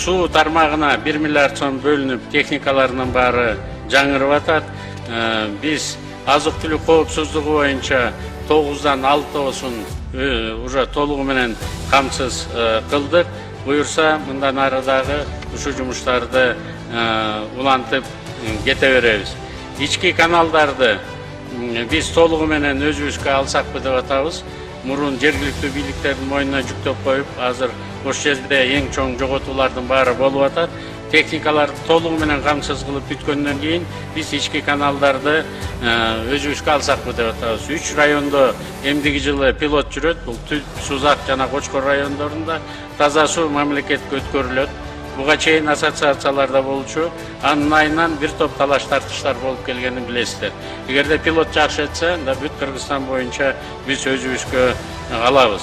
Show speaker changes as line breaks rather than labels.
суу тармагына 1 миллиард сом бөлүнүп, техникаларынын баары жаңырып атат. Биз азык-түлүк коопсуздугу боюнча 9-дан 6-оосун уже толугу менен камсыз кылдык. Буюрса, мындан ары дагы ушул жумуштарды улантып кете беребиз. Ички каналдарды биз толугу менен өзүбүзгө алсакпы деп атабыз. Мурун жергиликтүү бийликтердин мойнуна жүктөп коюп, азыр ошол жерде эң чоң жоготуулардын баары болуп атат. Техникаларды толугу менен камсыз кылып бүткөндөн кийин биз ички каналдарды өзүбүзгө алсакпы деп атабыз. 3 райондо эмдиги жылы пилот жүрөт. Бул Түп, Сузак жана Кочкор райондорунда таза суу мамлекетке өткөрүлөт. Буга чейин ассоциацияларда болчу, анын айынан бир топ талаш тартыштар болуп келгенин билесиздер. Эгерде пилот жакшы этсе, анда бүт Кыргызстан боюнча биз өзүбүзгө алабыз.